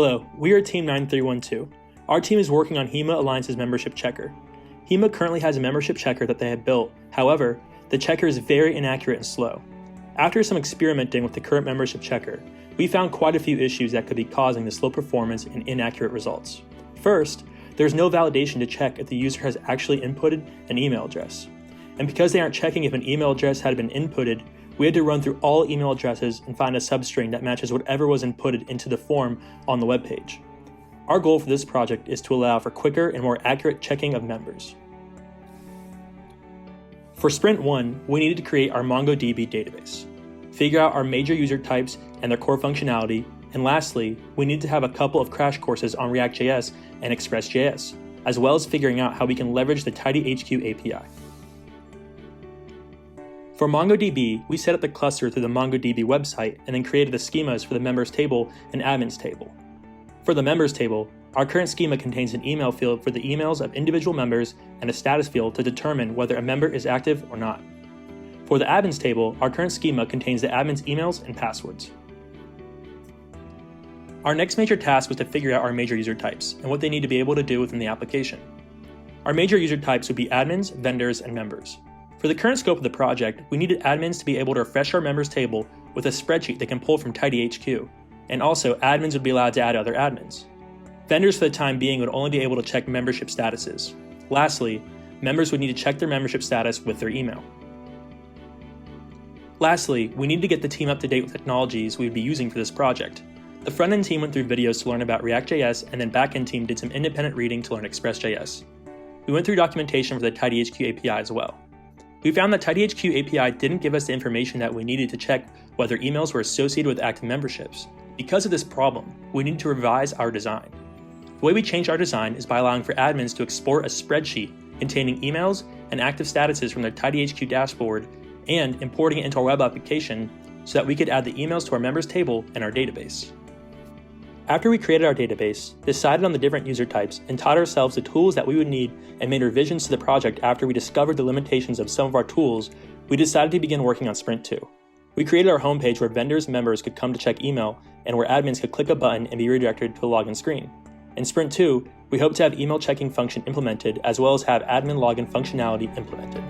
Hello, we are Team 9312. Our team is working on HEMAA Alliance's membership checker. HEMAA currently has a membership checker that they have built. However, the checker is very inaccurate and slow. After some experimenting with the current membership checker, we found quite a few issues that could be causing the slow performance and inaccurate results. First, there's no validation to check if the user has actually inputted an email address. And because they aren't checking if an email address had been inputted, we had to run through all email addresses and find a substring that matches whatever was inputted into the form on the web page. Our goal for this project is to allow for quicker and more accurate checking of members. For Sprint 1, we needed to create our MongoDB database, figure out our major user types and their core functionality, and lastly, we need to have a couple of crash courses on React.js and Express.js, as well as figuring out how we can leverage the TidyHQ API. For MongoDB, we set up the cluster through the MongoDB website and then created the schemas for the members table and admins table. For the members table, our current schema contains an email field for the emails of individual members and a status field to determine whether a member is active or not. For the admins table, our current schema contains the admin's emails and passwords. Our next major task was to figure out our major user types and what they need to be able to do within the application. Our major user types would be admins, vendors, and members. For the current scope of the project, we needed admins to be able to refresh our members table with a spreadsheet they can pull from TidyHQ, and also admins would be allowed to add other admins. Vendors for the time being would only be able to check membership statuses. Lastly, members would need to check their membership status with their email. Lastly, we need to get the team up to date with technologies we would be using for this project. The front-end team went through videos to learn about React.js, and then back-end team did some independent reading to learn Express.js. We went through documentation for the TidyHQ API as well. We found that TidyHQ API didn't give us the information that we needed to check whether emails were associated with active memberships. Because of this problem, we need to revise our design. The way we changed our design is by allowing for admins to export a spreadsheet containing emails and active statuses from their TidyHQ dashboard and importing it into our web application so that we could add the emails to our members table in our database. After we created our database, decided on the different user types, and taught ourselves the tools that we would need and made revisions to the project after we discovered the limitations of some of our tools, we decided to begin working on Sprint 2. We created our homepage where vendors and members could come to check email and where admins could click a button and be redirected to a login screen. In Sprint 2, we hope to have email checking function implemented as well as have admin login functionality implemented.